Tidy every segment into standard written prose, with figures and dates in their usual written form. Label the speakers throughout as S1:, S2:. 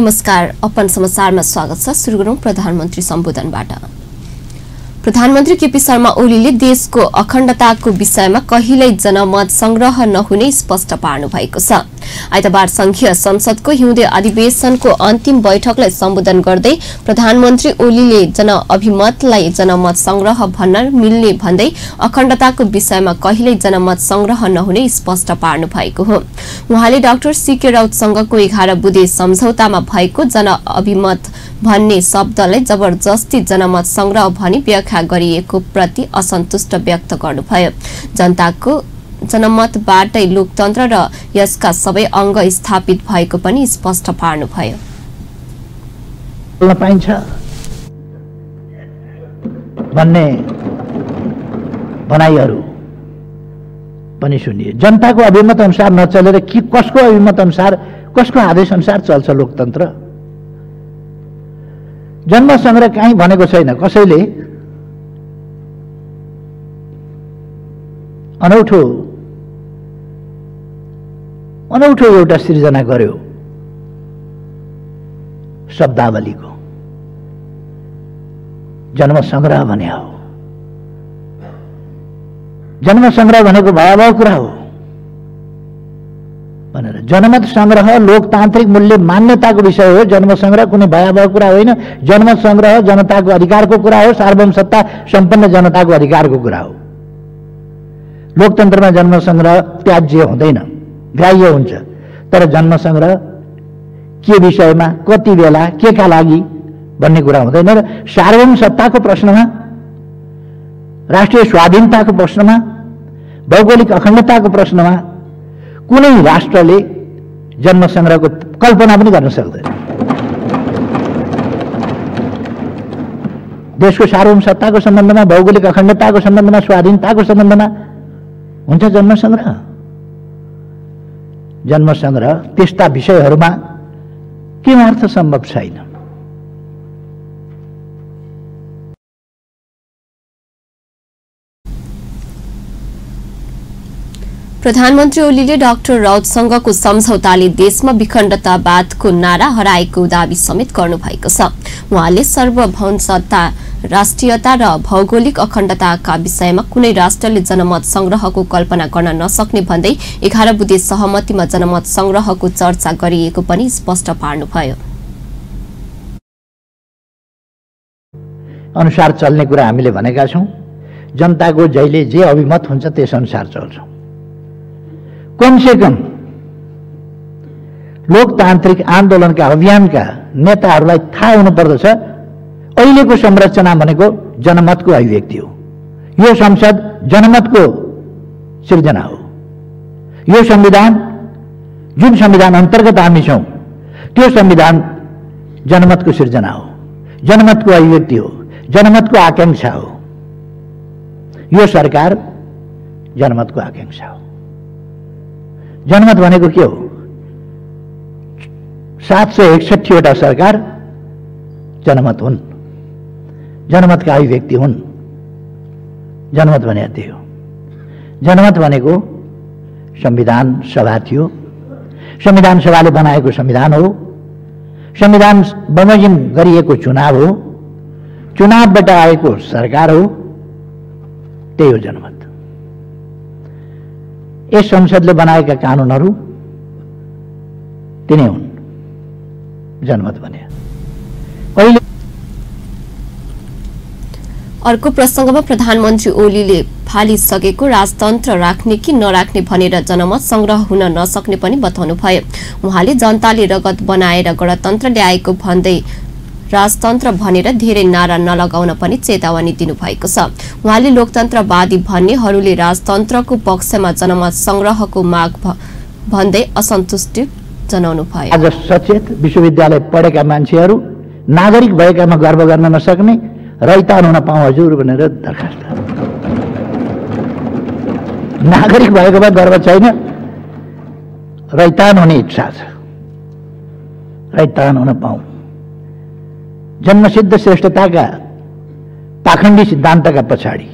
S1: नमस्कार, अपन समाचारमा स्वागत छ। सुरु गरौं प्रधानमन्त्री सम्बोधनबाट। प्रधानमन्त्री केपी शर्मा ओलीले देशको अखण्डताको विषयमा कहिल्यै जनमत संग्रह नहुने स्पष्ट पार्नु भएको छ। आइतबार संघीय संसदको हिउँदे अधिवेशनको अन्तिम बैठकलाई सम्बोधन गर्दै प्रधानमन्त्री ओलीले जनअभिमतलाई जनमत संग्रह भन्न मिल्ने भन्दै अखण्डताको विषयमा कहिल्यै जनमत संग्रह नहुने स्पष्ट पार्नु भएको हो। उहाँले डाक्टर सीके राउतसँगको 11 बुँदे सम्झौतामा भएको जनअभिमत भन्ने शब्दलाई जबरजस्ती जनमत संग्रह भनी व्याख्या गरिएको प्रति असन्तुष्ट व्यक्त गर्नुभयो। जनताको जनमतबाटै लोकतन्त्र र यसका सबै अंग स्थापित भएको पनि स्पष्ट पार्नुभयो।
S2: पाइन्छ भन्ने भनाइहरू पनि सुनिए। जनताको अभिमत अनुसार नचलेर कि कसको अभिमत अनुसार, कसको आदेश अनुसार चल्छ लोकतन्त्र? जन्म संग्रह कहीँ भनेको छैन। कसैले अनौठो एउटा सृजना गर्यो शब्दावलीको। जन्म संग्रह भने हो। जन्म संग्रह भनेको भयावह कुरा हो भनेर। जनमत संग्रह लोकतान्त्रिक मूल्य मान्यताको विषय हो। जन्म संग्रह कुनै भयावह कुरा होइन। जन्म संग्रह जनताको अधिकारको कुरा हो। सार्वभौम सत्ता सम्पन्न जनताको अधिकारको कुरा हो। लोकतन्त्रमा जन्म संग्रह त्याज्य हुँदैन, ग्राह्य हुन्छ। तर जन्म संग्रह के विषयमा, कति बेला, के का लागि भन्ने कुरा हुँदैन। र सार्वभौम सत्ताको प्रश्नमा, राष्ट्रिय स्वाधीनताको प्रश्नमा, भौगोलिक अखण्डताको प्रश्नमा कुनै राष्ट्रले जन्म संग्रहको कल्पना पनि गर्न सक्दैन। देशको सार्वभौम सत्ताको सम्बन्धमा, भौगोलिक अखण्डताको सम्बन्धमा, स्वाधीनताको सम्बन्धमा हुन्छ जन्म संग्रह। जन्म संग्रह त्यस्ता विषयहरूमा किन अर्थ सम्भव छैन?
S1: प्रधानमन्त्री ओलीले डाक्टर राउतसँगको सम्झौताले देशमा विखण्डतावादको नारा हराएको दावी समेत गर्नुभएको छ। उहाँले सार्वभौम सत्ता, राष्ट्रियता र भौगोलिक अखण्डताका विषयमा कुनै राष्ट्रले जनमत संग्रहको कल्पना गर्न नसक्ने भन्दै 11 बुँदे सहमतिमा जनमत संग्रहको चर्चा गरिएको पनि स्पष्ट पार्नुभयो।
S2: अनुसार चल्ने कुरा हामीले भनेका छौं। जनताको जहिले जे अभिमत हुन्छ त्यस अनुसार चल्छौं। कमसे कम लोकतान्त्रिक आन्दोलनका अभियानका नेताहरूलाई थाहा हुनुपर्दछ अहिलेको संरचना भनेको जनमतको अभिव्यक्ति हो। यो संसद जनमतको सिर्जना हो। यो संविधान, जुन संविधान अन्तर्गत हामी छौं, त्यो संविधान जनमतको सिर्जना हो, जनमतको अभिव्यक्ति हो, जनमतको आकांक्षा हो। यो सरकार जनमतको आकांक्षा हो। जनमत भनेको के हो? 761 वटा सरकार जनमत हुन्, जनमतका अभिव्यक्ति हुन्। जनमत भने त्यही हो। जनमत भनेको संविधान सभा थियो। संविधान सभाले बनाएको संविधान हो। संविधान बमोजिम गरिएको चुनाव हो। चुनावबाट आएको सरकार हो। त्यही हो जनमत। यस संसदले बनाएका कानूनहरू तिनै हुन् जनमत भने।
S1: अर्को प्रसंगमा प्रधानमन्त्री ओलीले फालिसकेको राजतन्त्र राख्ने कि नराख्ने भनेर जनमत संग्रह हुन नसक्ने पनि बताउनुभयो। उहाँले जनताले रगत बनाएर गणतन्त्र ल्याएको भन्दै राजतन्त्र भनेर धेरै नारा नलगाउन पनि चेतावनी दिनुभएको छ। उहाँले लोकतन्त्रवादी भन्नेहरूले राजतन्त्रको पक्षमा जनमत संग्रहको माग भन्दै असन्तुष्टि जनाउनुभयो।
S2: आज सचेत विश्वविद्यालय पढेका मान्छेहरू नागरिक भएकामा गर्व गर्न नसक्ने रैतान हुन पाऊँ हजुर भनेर दरखास्त। नागरिक भएकोमा गर्व छैन, रैतान हुने इच्छा छ। रैतान हुन पाऊँ। जन्मसिद्ध श्रेष्ठताका पाखण्डी सिद्धान्तका पछाडि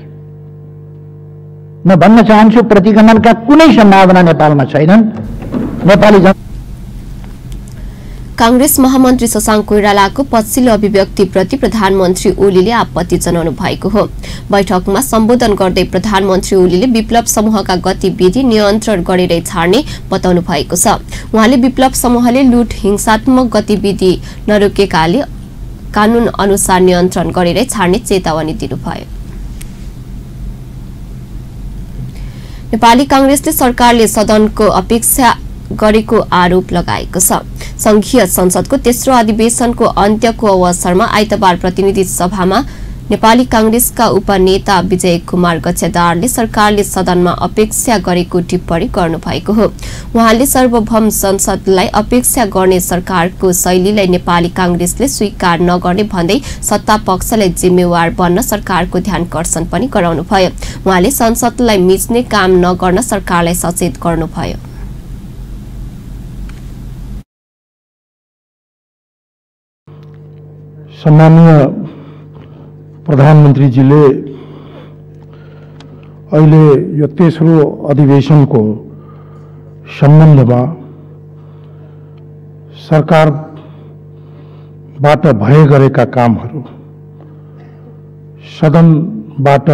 S2: म भन्न चाहन्छु प्रतिगमनका कुनै सम्भावना नेपालमा छैनन्। नेपाली
S1: कांग्रेस महामन्त्री शशाङ्क कोइरालाको पछिल्लो अभिव्यक्तिप्रति प्रधानमन्त्री ओलीले आपत्ति जनाउनु भएको हो। बैठकमा सम्बोधन गर्दै प्रधानमन्त्री ओलीले विप्लव समूहका गतिविधि नियन्त्रण गरेरै छाड्ने बताउनु भएको छ। उहाँले विप्लव समूहले लुट हिंसात्मक गतिविधि नरोकेकाले कानून अनुसार नियन्त्रण गरेरै छाड्ने चेतावनी दिनुभयो। नेपाली कांग्रेसले सरकारले सदनको अपेक्षा गरेको आरोप लगाएको छ। संघीय संसदको तेस्रो अधिवेशनको अन्त्यको अवसरमा आइतबार प्रतिनिधि सभामा नेपाली कांग्रेसका उपनेता विजय कुमार गच्छेदारले सरकारले सदनमा अपेक्षा गरेको टिप्पणी गर्नुभएको हो। उहाँले सार्वभौम संसदलाई अपेक्षा गर्ने सरकारको शैलीलाई नेपाली कांग्रेसले स्वीकार नगर्ने भन्दै सत्ता पक्षलाई जिम्मेवार बन्न सरकारको ध्यानकर्षण पनि गराउनुभयो। उहाँले संसदलाई मिच्ने काम नगर्न सरकारलाई सचेत गर्नुभयो।
S3: सम्माननीय प्रधानमन्त्रीजीले अहिले यो तेस्रो अधिवेशनको सम्बन्धमा सरकारबाट भए गरेका कामहरू, सदनबाट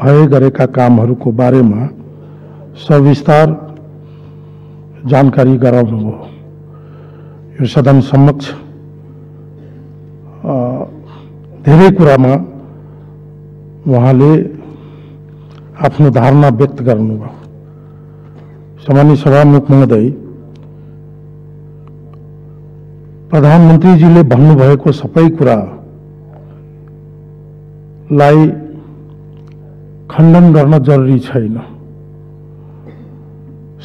S3: भए गरेका कामहरूको बारेमा सविस्तार जानकारी गराउनुभयो। यो सदन समक्ष धेरै कुरामा उहाँले आफ्नो धारणा व्यक्त गर्नुभयो। सामान्य सभामुख महोदय, प्रधानमन्त्रीजीले भन्नुभएको सबै कुरालाई खण्डन गर्न जरुरी छैन,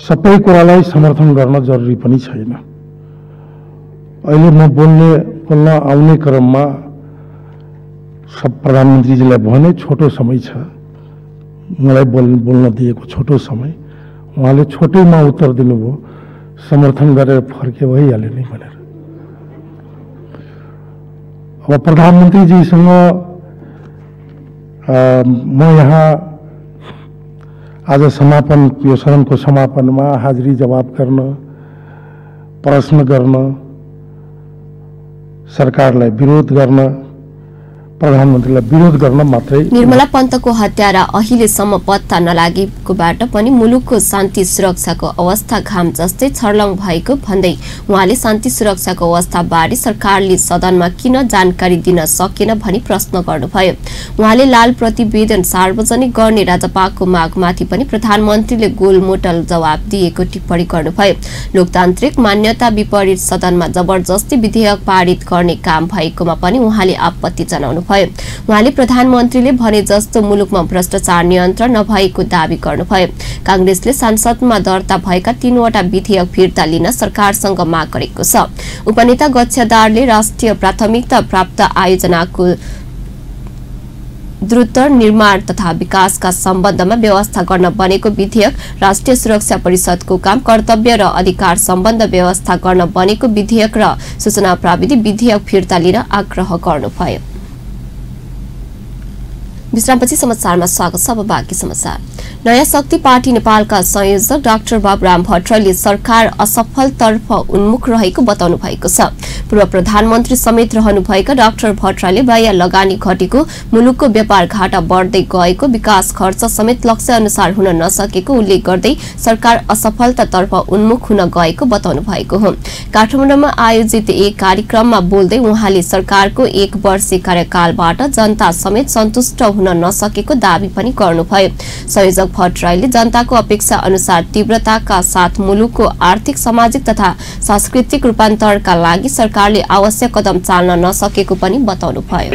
S3: सबै कुरालाई समर्थन गर्न जरुरी पनि छैन। अहिले म बोल्न आउने क्रममा सब प्रधानमन्त्रीजीलाई भने छोटो समय छ, मलाई बोल्न दिएको छोटो समय, उहाँले छोटैमा उत्तर दिनुभयो, समर्थन गरेर फर्के भइहाल्यो नि भनेर। अब प्रधानमन्त्रीजीसँग म यहाँ आज समापन, यो सदनको समापनमा हाजिरी जवाब गर्न, प्रश्न गर्न, सरकारलाई विरोध गर्न, प्रधानमन्त्रीलाई विरोध गर्न मात्रै।
S1: निर्मला पन्तको हत्यारा अहिलेसम्म पत्ता नलागेकोबाट पनि मुलुकको शान्ति सुरक्षाको अवस्था घाम जस्तै छर्लङ भएको भन्दै उहाँले शान्ति सुरक्षाको अवस्थाबारे सरकारले सदनमा किन जानकारी दिन सकेन भनी प्रश्न गर्नुभयो। उहाँले लाल प्रतिवेदन सार्वजनिक गर्ने राजपाको मागमाथि पनि प्रधानमन्त्रीले गोलमोटल जवाब दिएको टिप्पणी गर्नुभयो। लोकतान्त्रिक मान्यता विपरीत सदनमा जबरजस्ती विधेयक पारित गर्ने काम भएकोमा पनि उहाँले आपत्ति जनाउनु। उहाँले प्रधानमन्त्रीले भने जस्तो मुलुकमा भ्रष्टाचार नियन्त्रण नभएको दावी गर्नुभयो। कांग्रेसले संसदमा दर्ता भएका 3वटा विधेयक फिर्ता लिन सरकारसँग माग गरेको छ। उपनेता गच्छेदारले राष्ट्रिय प्राथमिकता प्राप्त आयोजनाको द्रुत निर्माण तथा विकासका सम्बन्धमा व्यवस्था गर्न बनेको विधेयक, राष्ट्रिय सुरक्षा परिषदको काम, कर्तव्य र अधिकार सम्बन्ध व्यवस्था गर्न बनेको विधेयक र सूचना प्रविधि विधेयक फिर्ता लिन आग्रह गर्नुभयो। विश्रामपछि समाचारमा स्वागत छ। अब बाँकी समाचार। नयाँ शक्ति पार्टी नेपालका संयोजक डाक्टर बाबुराम भट्टराईले सरकार असफलतर्फ उन्मुख रहेको बताउनु भएको छ। पूर्व प्रधानमन्त्री समेत रहनुभएका डाक्टर भट्टराईले बाह्य लगानी घटेको, मुलुकको व्यापार घाटा बढ्दै गएको, विकास खर्च समेत लक्ष्य अनुसार हुन नसकेको उल्लेख गर्दै सरकार असफलतातर्फ उन्मुख हुन गएको बताउनु भएको हो। काठमाडौँमा आयोजित एक कार्यक्रममा बोल्दै उहाँले सरकारको 1 वर्षे कार्यकालबाट जनता समेत सन्तुष्ट हुन नसकेको दावी पनि गर्नुभयो। संयोजक भट्टराईले जनताको अपेक्षा अनुसार तीव्रताका साथ मुलुकको आर्थिक, सामाजिक तथा सांस्कृतिक रूपान्तरणका लागि सरकारले आवश्यक कदम चाल्न नसकेको पनि बताउनुभयो।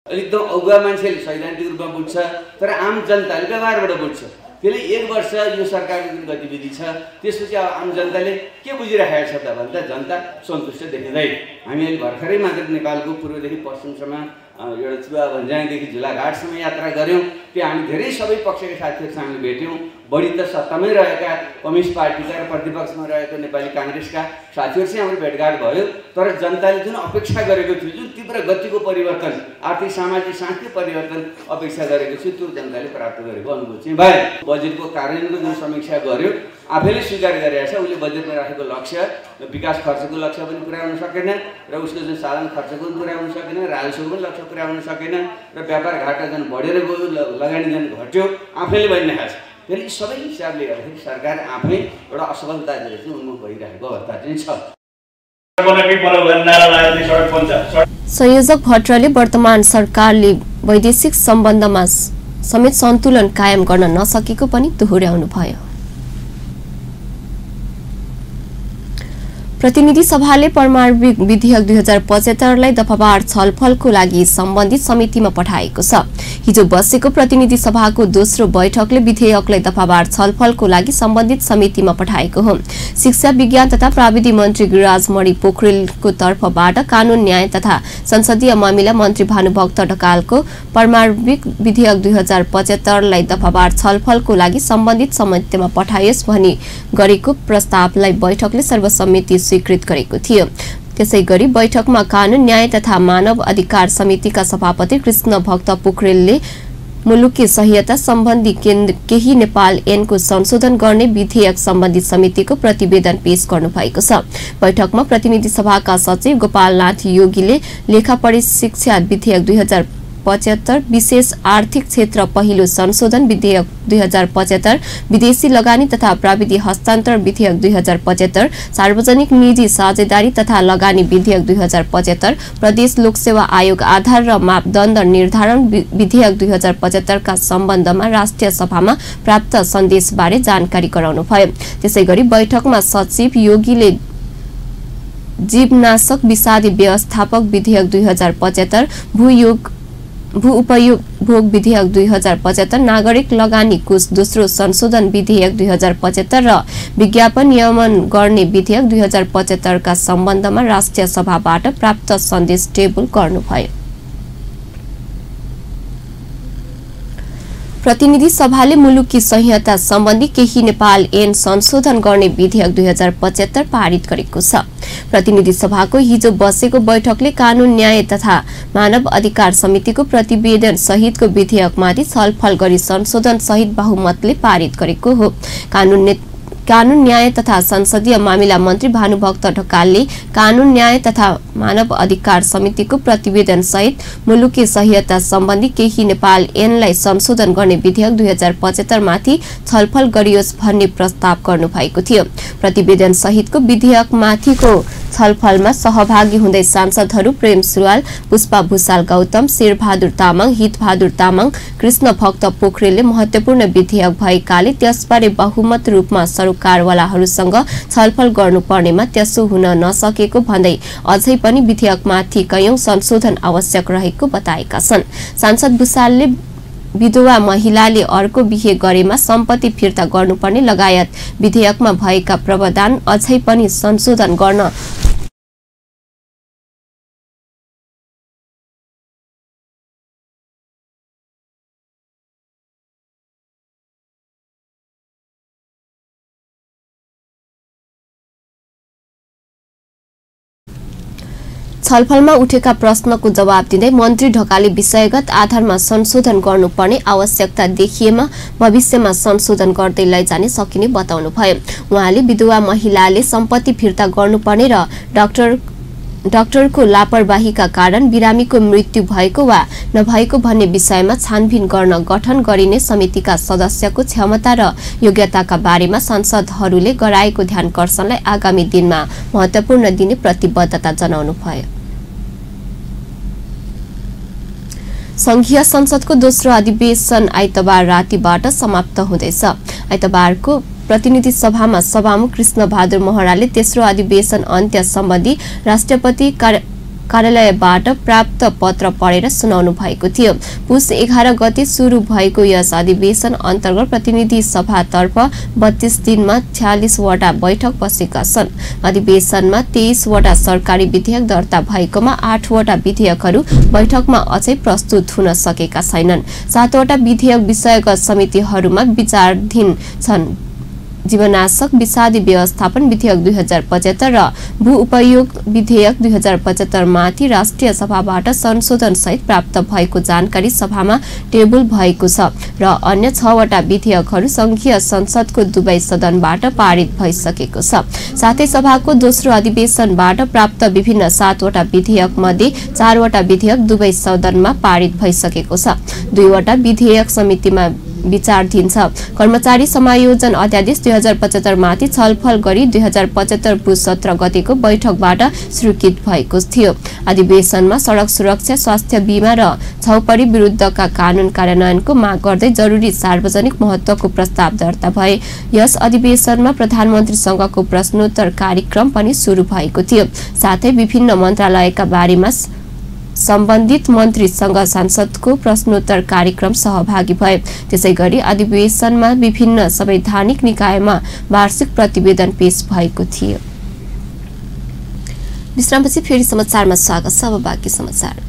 S4: एकदम अगुवा मान्छेले सैद्धान्तिक रूपमा बुझ्छ, तर आम जनताले व्यवहारबाट बुझ्छ। त्यसले 1 वर्ष यो सरकारको जुन गतिविधि छ त्यसपछि अब आम जनताले के बुझिरहेको छ त भन्दा जनता सन्तुष्ट देखिँदैन। हामी अहिले भर्खरै मात्र नेपालको पूर्वदेखि पश्चिमसम्म एउटा चुवा भन्ज्याङदेखि झुलाघाटसम्म यात्रा गऱ्यौँ। त्यहाँ हामी धेरै सबै पक्षका साथीहरूसँग हामी भेट्यौँ। बढी त सत्तामै रहेका कम्युनिस्ट पार्टीका र प्रतिपक्षमा रहेको नेपाली कांग्रेसका साथीहरूसँग हाम्रो भेटघाट भयो। तर जनताले जुन अपेक्षा गरेको थियो, जुन तीव्र गतिको परिवर्तन, आर्थिक सामाजिक सांस्कृतिक परिवर्तन अपेक्षा गरेको थियो, त्यो जनताले प्राप्त गरेको अनुभव चाहिँ भयो। बजेटको कार्यान्वयनको जुन समीक्षा गर्यो आफैले स्वीकार गरेको छ उसले बजेटमा राखेको लक्ष्य विकास खर्चको लक्ष्य पनि पुरा हुन सकेन र उसको जुन साधन खर्चको पनि पुरा हुन सकेन, राजस्वको पनि लक्ष्य पुरा हुन सकेन र व्यापार घाटा जुन बढेर गयो, लगानी जुन घट्यो, आफैले भनिरहेको छ। फेरि सबै हिसाबले गर्दाखेरि सरकार आफै एउटा असफलतातिर चाहिँ उन्मुख भइरहेको अवस्था चाहिँ छ।
S1: संयोजक भट्टराले वर्तमान सरकारले वैदेशिक सम्बन्धमा समेत सन्तुलन कायम गर्न नसकेको पनि दोहोर्याउनु भयो। प्रतिनिधि सभाले परमाणु विधेयक 2075 लाई दफावार छलफलको लागि सम्बन्धित समितिमा पठाएको छ। हिजो बसेको प्रतिनिधि सभाको दोस्रो बैठकले विधेयकलाई दफावार छलफलको लागि सम्बन्धित समितिमा पठाएको हो। शिक्षा विज्ञान तथा प्राविधिक मन्त्री गिरिराज मणि पोखरेलको तर्फबाट कानून न्याय तथा संसदीय मामिला मन्त्री भानुभक्त ढकालको परमाणु विधेयक 2075 लाई दफावार छलफलको लागि सम्बन्धित समितिमा पठाइयोस् भनी गरेको प्रस्तावलाई बैठकले सर्वसम्मति स्वीकृत गरेको थियो। त्यसैगरी बैठकमा कानून न्याय तथा मानव अधिकार समितिका सभापति कृष्ण भक्त पोखरेलले मुलुकी सहायता सम्बन्धी केही नेपाल ऐनको संशोधन गर्ने विधेयक सम्बन्धी समितिको प्रतिवेदन पेश गर्नु भएको छ। बैठकमा प्रतिनिधि सभाका सचिव गोपालनाथ योगीले लेखापढी शिक्षा विधेयक 2075, विशेष आर्थिक क्षेत्र पहिलो संशोधन विधेयक 2075, विदेशी लगानी तथा प्राविधिक हस्तान्तरण विधेयक 2075, सार्वजनिक निजी साझेदारी तथा लगानी विधेयक 2075, प्रदेश लोकसेवा आयोग आधार र मापदण्ड निर्धारण विधेयक 2075 का सम्बन्धमा राष्ट्रिय सभामा प्राप्त सन्देशबारे जानकारी गराउनु भयो। त्यसैगरी बैठकमा सचिव योगीले जीवनाशक विषादी व्यवस्थापक विधेयक 2075, भू उपयोग विधेयक 2075, नागरिक लगानी कोष दोस्रो संशोधन विधेयक 2075 र विज्ञापन नियमन गर्ने विधेयक 2075 का सम्बन्धमा राष्ट्रिय सभाबाट प्राप्त सन्देश टेबल गर्नुभयो। प्रतिनिधि सभाले मुलुकी संहिता सम्बन्धी केही नेपाल ऐन संशोधन गर्ने विधेयक 2075 पारित गरेको छ। प्रतिनिधि सभाको हिजो बसेको बैठकले कानून न्याय तथा मानव अधिकार समितिको प्रतिवेदन सहितको विधेयकमाथि छलफल गरी संशोधन सहित बहुमतले पारित गरेको हो। कानून न्याय तथा संसदीय मामिला मन्त्री भानुभक्त ढकालले कानून न्याय तथा मानव अधिकार समितिको प्रतिवेदन सहित मुलुकी सहायता सम्बन्धी केही नेपाल ऐनलाई संशोधन गर्ने विधेयक 2075 माथि छलफल गरियोस् भन्ने प्रस्ताव गर्नु भएको थियो। प्रतिवेदन सहितको विधेयक माथिको छलफलमा सहभागी हुँदै सांसदहरू प्रेम सुरुवाल, पुष्पा भूषाल गौतम, शेरबहादुर तामाङ, हितबहादुर तामाङ, कृष्ण भक्त पोखरेलले महत्वपूर्ण विधेयक भएकाले त्यसबारे बहुमत रूपमा सरकारवालाहरूसँग छलफल गर्नुपर्नेमा त्यसो हुन नसकेको भन्दै अझै पनि विधेयकमाथि कयौं संशोधन आवश्यक रहेको बताएका छन्। सांसद भूषालले विधवा महिलाले अर्को बिहे गरेमा सम्पत्ति फिर्ता गर्नुपर्ने लगायत विधेयकमा भएका प्रावधान अझै पनि संशोधन गर्न छलफलमा उठेका प्रश्नको जवाब दिँदै मन्त्री ढकालले विषयगत आधारमा संशोधन गर्नुपर्ने आवश्यकता देखिएमा भविष्यमा संशोधन गर्दै लैजाने सकिने बताउनुभयो। उहाँले विधवा महिलाले सम्पत्ति फिर्ता गर्नुपर्ने र डाक्टरको लापरवाहीका कारण बिरामीको मृत्यु भएको वा नभएको भन्ने विषयमा छानबिन गर्न गठन गरिने समितिका सदस्यको क्षमता र योग्यताका बारेमा सांसदहरूले गराएको ध्यानकर्षणलाई आगामी दिनमा महत्वपूर्ण दिने प्रतिबद्धता जनाउनुभयो। संघीय संसदको दोस्रो अधिवेशन आइतबार रातिबाट समाप्त हुँदैछ। आइतबारको प्रतिनिधि सभामा सभामुख कृष्ण बहादुर महराले तेस्रो अधिवेशन अन्त्य सम्बन्धी राष्ट्रपति कार्यालयबाट प्राप्त पत्र पढेर सुनाउनु भएको थियो। पुस 11 गते सुरु भएको यस अधिवेशन अन्तर्गत प्रतिनिधि सभातर्फ 32 दिनमा 46 वटा बैठक बसेका छन्। अधिवेशनमा 23 वटा सरकारी विधेयक दर्ता भएकोमा 8 वटा विधेयकहरू बैठकमा अझै प्रस्तुत हुन सकेका छैनन्। 7 वटा विधेयक विषयगत समितिहरूमा विचाराधीन छन्। जीवनाशक विषादी व्यवस्थापन विधेयक 2075 र भू उपयोग विधेयक 2075 माथि राष्ट्रिय सभाबाट संशोधन सहित प्राप्त भएको जानकारी सभामा टेबल भएको छ र अन्य 6 वटा विधेयकहरू संघीय संसदको दुवै सदनबाट पारित भइसकेको छ। साथै सभाको दोस्रो अधिवेशनबाट प्राप्त विभिन्न 7 वटा विधेयक मध्ये 4 वटा विधेयक दुवै सदनमा पारित भइसकेको छ। 2 वटा विधेयक समितिमा विचाराधीन छ। कर्मचारी समायोजन अध्यादेश 2075 माथि छलफल गरी 2075 पुस 17 गतेको बैठकबाट स्वीकृत भएको थियो। अधिवेशनमा सडक सुरक्षा, स्वास्थ्य बीमा र छौपडी विरुद्धका कानून कार्यान्वयनको माग गर्दै जरुरी सार्वजनिक महत्त्वको प्रस्ताव दर्ता भए। यस अधिवेशनमा प्रधानमन्त्रीसँगको प्रश्नोत्तर कार्यक्रम पनि सुरु भएको थियो। साथै विभिन्न मन्त्रालयका बारेमा सम्बन्धित मन्त्रीसँग सांसदको प्रश्नोत्तर कार्यक्रम सहभागी भए। त्यसैगरी अधिवेशनमा विभिन्न संवैधानिक निकायमा वार्षिक प्रतिवेदन पेश भएको थियो। विश्रामपछि फेरि समाचारमा स्वागत छ। अब बाँकी समाचार।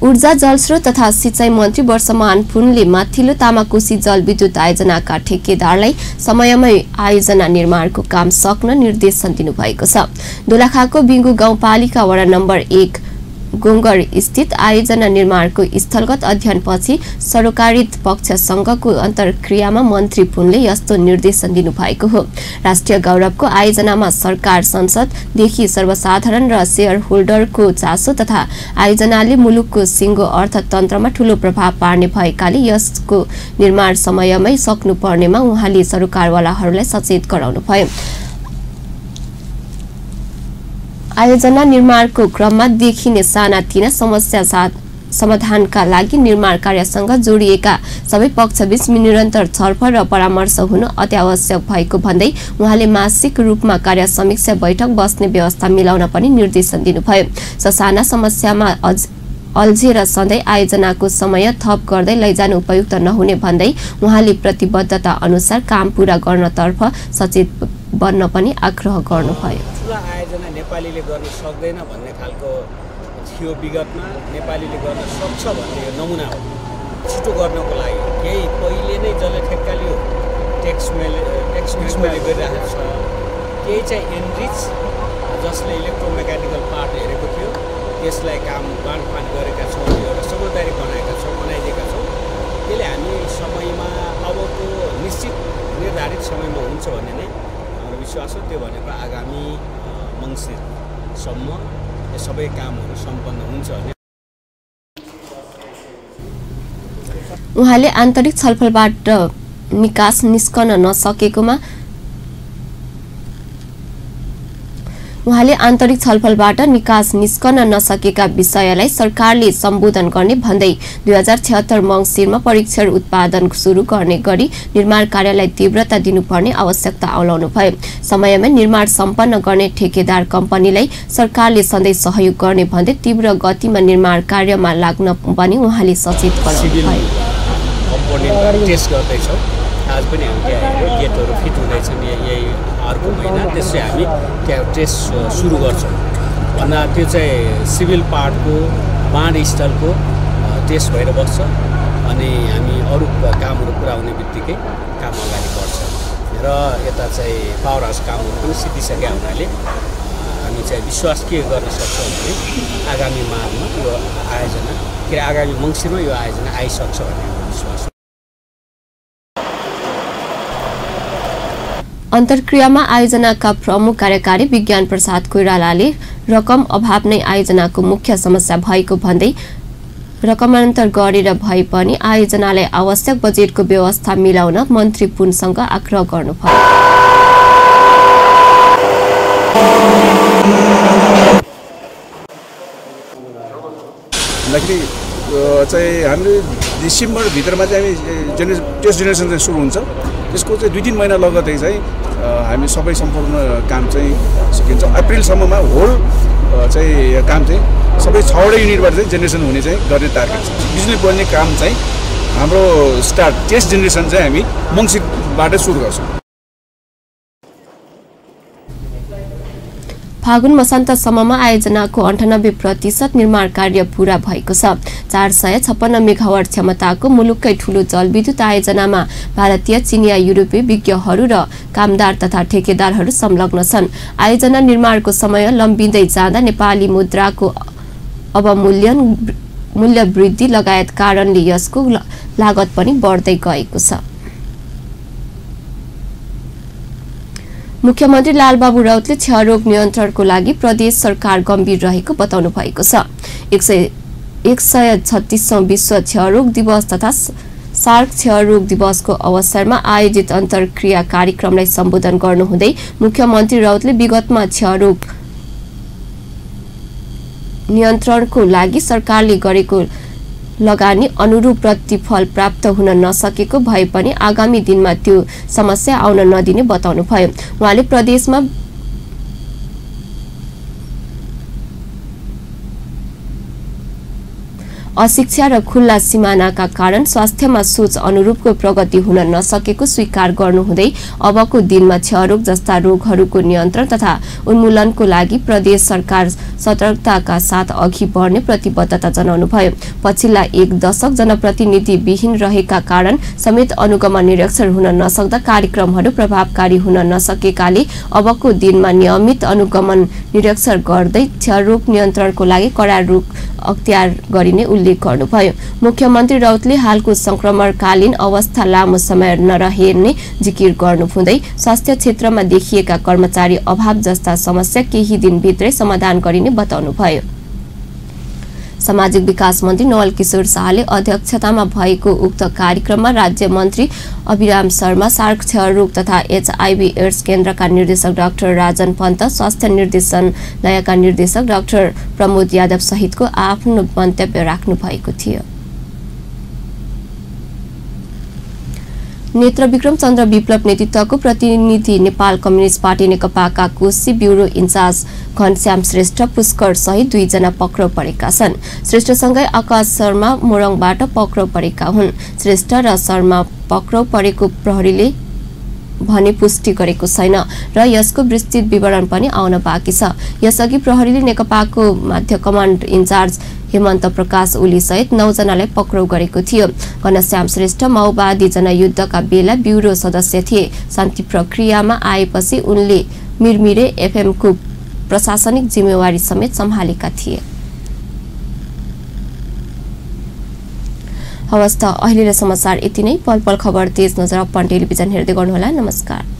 S1: ऊर्जा, जलस्रोत तथा सिंचाई मन्त्री वर्षमान पुनले माथिल्लो तामाकोशी जलविद्युत आयोजनाका ठेकेदारलाई समयमै आयोजना निर्माणको काम सक्न निर्देशन दिनुभएको छ। दोलखाको बिङ्गु गाउँपालिका वडा नम्बर 1 गोंगर स्थित आयोजना निर्माणको स्थलगत अध्ययनपछि सरोकारित पक्षसँगको अन्तर्क्रियामा मन्त्री पुनले यस्तो निर्देशन दिनुभएको हो। राष्ट्रिय गौरवको आयोजनामा सरकार, संसददेखि सर्वसाधारण र शेयर होल्डरको चासो तथा आयोजनाले मुलुकको सिङ्गो अर्थतन्त्रमा ठूलो प्रभाव पार्ने भएकाले यसको निर्माण समयमै सक्नुपर्नेमा उहाँले सरोकारवालाहरूलाई सचेत गराउनुभयो। आयोजना निर्माणको क्रममा देखिने सानातिना समस्या समाधानका लागि निर्माण कार्यसँग जोडिएका सबै पक्षबीच निरन्तर छलफल र परामर्श हुनु अत्यावश्यक भएको भन्दै उहाँले मासिक रूपमा कार्य समीक्षा बैठक बस्ने व्यवस्था मिलाउन पनि निर्देशन दिनुभयो। ससाना समस्यामा अल्झेर सधैँ आयोजनाको समय थप गर्दै लैजानु उपयुक्त नहुने भन्दै उहाँले प्रतिबद्धता अनुसार काम पूरा गर्नतर्फ सचेत बन्न पनि आग्रह गर्नुभयो।
S5: आयोजना नेपालीले गर्न सक्दैन भन्ने खालको थियो विगतमा, नेपालीले गर्न सक्छ भन्ने यो नमुना हो। छिटो गर्नको लागि केही पहिले नै जसले ठेक्का लियो ट्याक्स मैले गरिरहेको छ, केही चाहिँ एनरिच जसले इलेक्ट्रोमेकानिकल पार्ट हेरेको थियो त्यसलाई काम बाँडफाँड गरेका छौँ, एउटा समझदारी बनाइदिएका छौँ। त्यसले हामी समयमा अबको निश्चित निर्धारित समयमा हुन्छ भन्ने नै हाम्रो विश्वास हो। त्यो भनेको आगामी मङ्सिरसम्म यो सबै कामहरू सम्पन्न हुन्छ भन्ने।
S1: उहाँले आन्तरिक छलफलबाट निकास निस्कन नसकेकोमा उहाँले आन्तरिक छलफलबाट निकास निस्कन नसकेका विषयलाई सरकारले सम्बोधन गर्ने भन्दै 2076 मङ्सिरमा परीक्षण उत्पादन सुरु गर्ने गरी निर्माण कार्यलाई तीव्रता दिनुपर्ने आवश्यकता औलाउनुभयो। समयमै निर्माण सम्पन्न गर्ने ठेकेदार कम्पनीलाई सरकारले सधैँ सहयोग गर्ने भन्दै तीव्र गतिमा निर्माण कार्यमा लाग्न पनि उहाँले सचेत गराउनुभयो।
S5: आज पनि हामी त्यहाँ गेटहरू फिट हुँदैछन्, यही अर्को महिना त्यसै हामी त्यहाँ टेस्ट सुरु गर्छौँ भन्दा त्यो चाहिँ सिभिल पार्टको बाँड स्थलको टेस्ट भएर बस्छ अनि हामी अरू कामहरू पुरा हुने बित्तिकै काम अगाडि बढ्छ र यता चाहिँ पावर हाउस कामहरू पनि सिद्धिसकेका हुनाले हामी चाहिँ विश्वास के गर्न सक्छौँ भने आगामी माघमा यो आयोजना आगामी मङ्सिरमा यो आयोजना आइसक्छ भन्ने हाम्रो विश्वास हो।
S1: अन्तर्क्रियामा आयोजनाका प्रमुख कार्यकारी विज्ञान प्रसाद कोइरालाले रकम अभाव नै आयोजनाको मुख्य समस्या भएको भन्दै रकमान्तर गरेर भए पनि आयोजनालाई आवश्यक बजेटको व्यवस्था मिलाउन मन्त्री पुनसँग आग्रह गर्नुभयो।
S6: चाहिँ हामीले डिसेम्बर भित्रमा चाहिँ हामी टेस्ट जेनेरेसन चाहिँ सुरु हुन्छ। त्यसको चाहिँ 2-3 महिना लगतै चाहिँ हामी सबै सम्पूर्ण काम चाहिँ सकिन्छ। अप्रिलसम्ममा होल चाहिँ काम चाहिँ सबै 6वटा युनिटबाट चाहिँ जेनेरेसन हुने चाहिँ गर्ने टार्गेट छ। बिजुली बन्ने काम चाहिँ हाम्रो स्टार्ट टेस्ट जेनेरेसन चाहिँ हामी मङ्सिरबाट सुरु गर्छौँ।
S1: फागुन मसान्तसम्ममा आयोजनाको 98% निर्माण कार्य पूरा भएको छ। 456 मेगावाट क्षमताको मुलुककै ठूलो जलविद्युत आयोजनामा भारतीय, चिनिया, युरोपीय विज्ञहरू र कामदार तथा ठेकेदारहरू संलग्न छन्। आयोजना निर्माणको समय लम्बिँदै जाँदा नेपाली मुद्राको मूल्य वृद्धि लगायत कारणले यसको लागत पनि बढ्दै गएको छ। मुख्यमन्त्री लालबाबु राउतले क्षयरोग नियन्त्रणको लागि प्रदेश सरकार गम्भीर रहेको बताउनु भएको छ। 136औं विश्व क्षयरोग दिवस तथा सार्क क्षयरोग दिवसको अवसरमा आयोजित अन्तर्क्रिया कार्यक्रमलाई सम्बोधन गर्नुहुँदै मुख्यमन्त्री राउतले विगतमा क्षयरोग नियन्त्रणको लागि सरकारले गरेको लगानी अनुरूप प्रतिफल प्राप्त हुन नसकेको भए पनि आगामी दिनमा त्यो समस्या आउन नदिने बताउनुभयो। उहाँले प्रदेशमा अशिक्षा र खुल्ला सिमानाका कारण स्वास्थ्यमा सोच अनुरूपको प्रगति हुन नसकेको स्वीकार गर्नुहुँदै अबको दिनमा क्षयरोग जस्ता रोगहरूको नियन्त्रण तथा उन्मूलनको लागि प्रदेश सरकार सतर्कताका साथ अघि बढ्ने प्रतिबद्धता जनाउनुभयो। पछिल्ला 1 दशक जनप्रतिनिधि विहीन रहेका कारण समेत अनुगमन निरीक्षण हुन नसक्दा कार्यक्रमहरू प्रभावकारी हुन नसकेकाले अबको दिनमा नियमित अनुगमन निरीक्षण गर्दै क्षयरोग नियन्त्रणको लागि कडा रुख अख्तियार गरिने उल्लेख गर्नुभयो। मुख्यमन्त्री राउतले हालको संक्रमणकालीन अवस्था लामो समय नरहने जिकिर गर्नुहुँदै स्वास्थ्य क्षेत्रमा देखिएका कर्मचारी अभाव जस्ता समस्या केही दिनभित्रै समाधान गरिने बताउनुभयो। सामाजिक विकास मन्त्री नवल किशोर शाहले अध्यक्षतामा भएको उक्त कार्यक्रममा राज्य मन्त्री अभिराम शर्मा, सार्क क्षयरोग तथा HIV एड्स केन्द्रका निर्देशक डाक्टर राजन पन्त, स्वास्थ्य निर्देशनालयका निर्देशक डाक्टर प्रमोद यादव सहितको आफ्नो मन्तव्य राख्नु भएको थियो। नेत्र विक्रम चन्द्र विप्लव नेतृत्वको प्रतिनिधि नेपाल कम्युनिस्ट पार्टी नेकपाका कोशी ब्युरो इन्चार्ज घनश्याम श्रेष्ठ पुष्कर सहित 2 जना पक्राउ परेका छन्। श्रेष्ठसँगै आकाश शर्मा मोरङबाट पक्राउ परेका हुन्। श्रेष्ठ र शर्मा पक्राउ परेको प्रहरीले भने पुष्टि गरेको छैन र यसको विस्तृत विवरण पनि आउन बाँकी छ। यसअघि प्रहरीले नेकपाको मध्य कमान्ड इन्चार्ज हेमन्त प्रकाश ओली सहित 9 जनालाई पक्राउ गरेको थियो। घनश्याम श्रेष्ठ माओवादी जनयुद्धका बेला ब्युरो सदस्य थिए। शान्ति प्रक्रियामा आएपछि उनले मिरमिरे FM को प्रशासनिक जिम्मेवारी समेत सम्हालेका थिए। हवस् त अहिलेलाई समाचार यति नै। पल पल खबर तेज नजर अपन टेलिभिजन हेर्दै गर्नुहोला। नमस्कार।